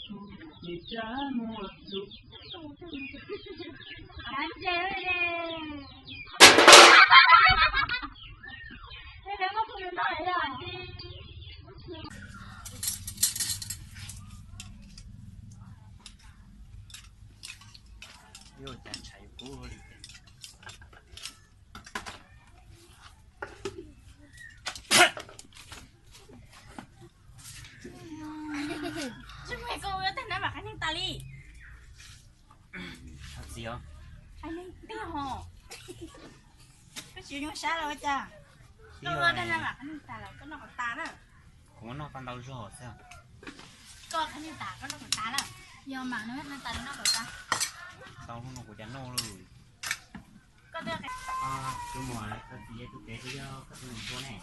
你这么做，安静嘞！这两个不能打呀！又在拆玻璃。Chứ mày cô ở tên nó mặc anh ta đi. Thật gì không? Anh đi hồ. Cái chuyện nó xa rồi cha. Đi Cô rồi ở tên này. nó mặc anh ta là có nó còn ta đó. Cũng nó con đau rồi sao? Có anh ta có nó còn ta đó. Do mà nó hết anh ta nó còn ta. Tao không có chán nô rồi. Có được cái. Tôi mua thật gì tôi kể cho các bạn cô này.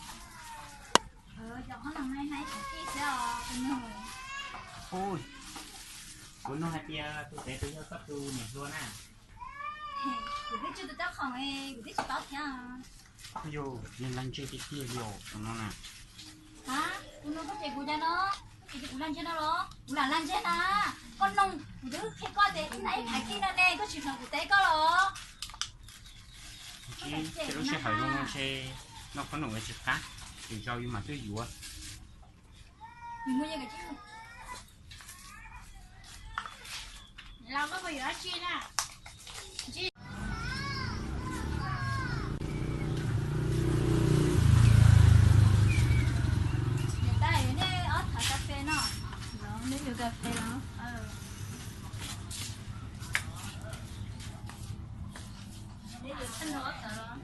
Cho nó làm hay hay cái sao anh hồ. Ôi. Cuốn nó hay kia tôi kể cho các bạn này luôn à. Cứ biết chưa tao không ấy, cứ biết chưa tao theo. Yo, nhìn lần chơi cái kia yo, nó nè. Hả? Nó có thể của cha nó. Thì cũng làm cho nó đó. Cũng là làm cho nó. Con nông, cứ khi coi thế nãy phải kia nó nè, có chuyện nào của té có đó. Chứ lúc sẽ hỏi luôn xe nó có nổi cái chữ khác thì cho mà tôi dùa. Mình mua cái chứ. Làm có bây giờ chi nè. Chi. Người ta ở đây ở thả cà phê nó. Nó nếu nhiều cà phê nó. Nếu được thân nó ở đó.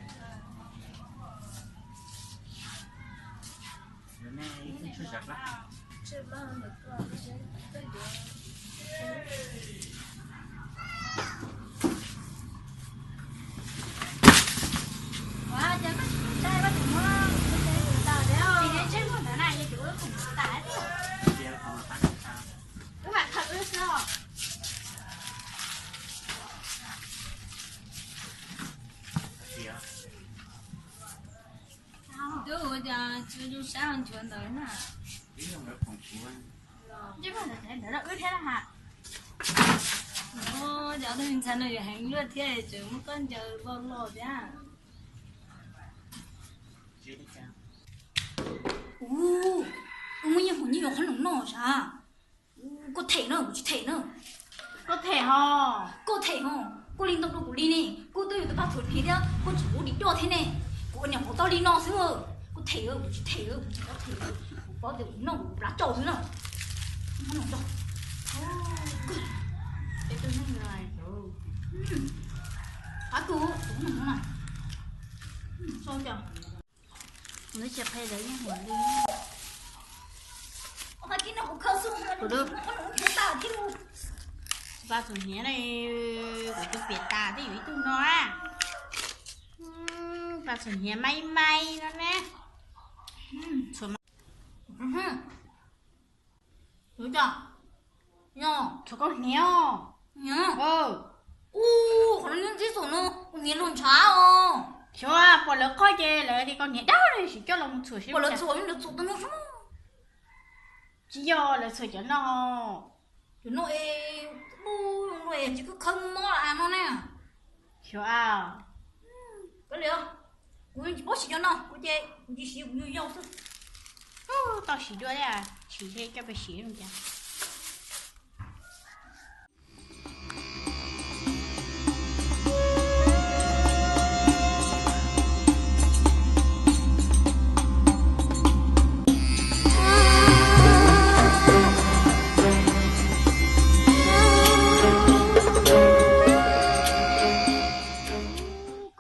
Bữa nay không chưa giặt lắm. Chưa bao được qua cái chú sáng chuyện tới nè. Chứ mà để nó ướt hết á hả? Giờ tôi hình thành là hành lướt thế chứ một con chờ vô lột nha. Ủa như không nổ sao? Có thể nữa, chỉ thể nữa. Có thể hò. Có thể hò. Cô linh tộc đồ của Linh này. Cô tôi bắt thuần thế đó. Cô chỉ có đi đo thế này. Cô nhà có tao đi no xưa. Có thể ơ, chỉ thể ơ, chỉ có thể ơ. Có thể nó lá trầu thế nào. Nó nổ đâu. Để tôi nói người. Hả cô? Đúng rồi này. Sao chưa? Nó chẹp hay đấy nha hồn đi. Mà cái nó cũng khâu xuống. Của đâu? Nó cũng thế tao chứ. Ba tuổi nhé này của cái Việt ta thì với tụi nó à. Ba tuổi nhé may may nó nè. Số mà. Đúng chưa? Nhờ. Cho con nhé. Nhờ. Còn những cái số nó nghe luôn chá à. Cho à, bỏ lỡ coi chê lại thì con nhé đau này chỉ cho lòng sửa xíu. Bỏ lỡ số nó số nó số. Chỉ do là sửa cho nó. Chứ nó nó chỉ có không mò là nó nè. Cho à. Có liệu. Ui, bố xí cho nó, cô chê, đi xí cũng như dâu thôi. Tao xí cho đấy à, xí thế cho bà xí luôn chả.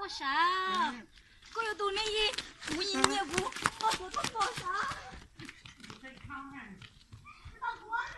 Hãy subscribe cho kênh Ghiền Mì Gõ để không bỏ lỡ những video hấp dẫn.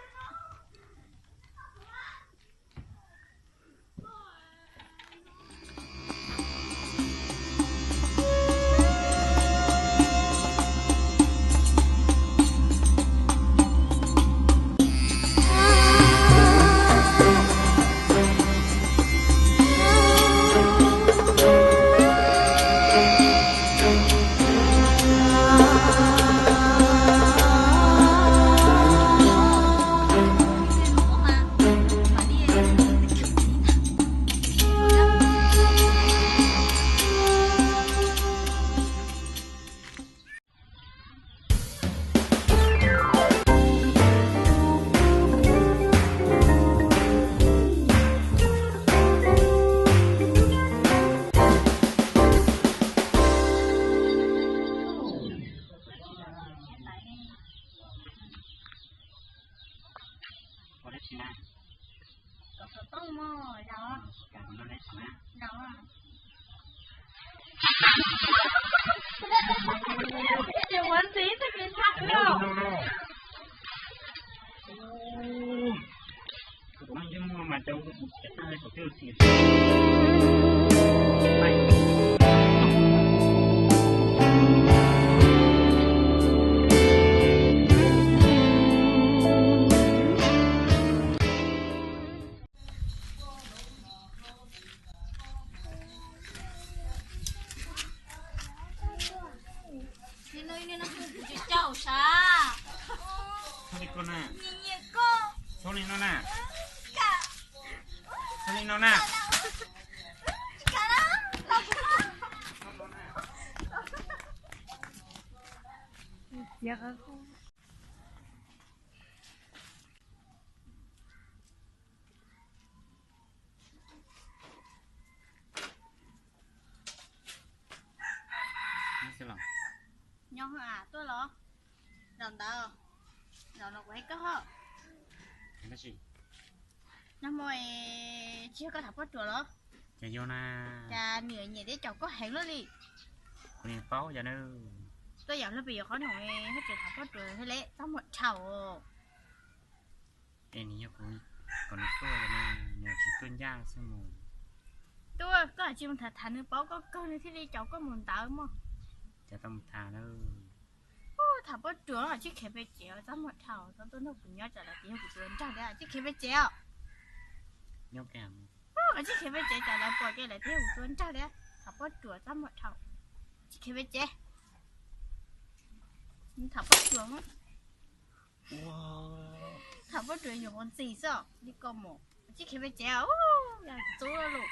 Điều quán tí thì mình thắt đâu. Mang cho mua mà đâu có ai có tiêu tiền. Thôi đi con à. Thôi đi nó nè. Thôi đi nó nè. Dạ. Nhau à, tôi lo. Rồi đâu? Rồi nó quay có hả? Cái gì? Nó mày chưa có thập bắt chùa đó. Dạ vô na. Cha nửa nhẹ để chồng có hẹn nó đi. Con đi pháo giờ nữa. Tôi dạo nó bây giờ khó nổi hết chuyện thập bắt chùa thế lẽ tao một chầu. Em nhớ cô. Còn tôi là nhờ chỉ tuân giang xem mù. Tôi có là chim thật thành báo có cơ này thế đi chồng có muốn tạo mà. Chả tâm thà đâu. Thập bắt chùa là chiếc khép về chéo tao một chầu tao tôi nó cũng nhớ trả lại tiền của tôi trả lại chiếc khép về chéo. Nhóc kèm. Ở chiếc khép về chéo trả lại bỏ cái lại tiền của tôi trả lại thập bắt chùa tao một chầu. Chiếc khép về chéo. Thập bắt chùa á. Wow. Thập bắt chùa dùng con gì sao? Đi con một chiếc khép về chéo. Là chỗ luôn.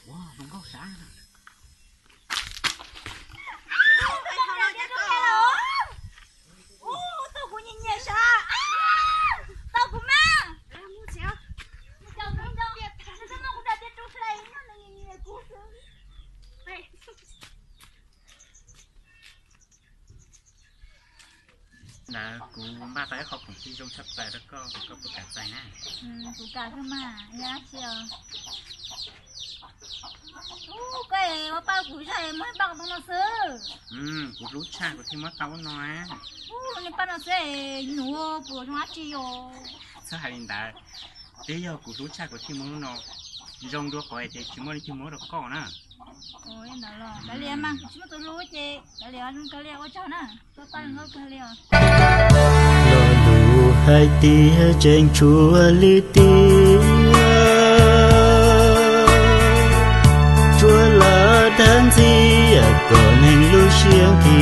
Wow, đúng không sáng. Là cú ba tay học cũng chỉ dùng sắp tay đó có bực cả tay nè. Cú cả cơ mà, nhá chiều. Cái mà bao cú chạy mới bằng nó sơ. Cú rút cha của thì mất tao nói. Nên bao nó sẽ nụ của nó chiều. Sao hai linh đã. Thế giờ cú rút cha của thì muốn nó dùng đua khỏi thì chỉ muốn được có nè. Ôi nó lo, cái liền mà, chúng tôi rút chứ, cái liền có cho nè, tôi tăng nó cái liền. Lù hai tia trên chùa li tia, chùa là đơn gì còn anh lưu xiêu thì.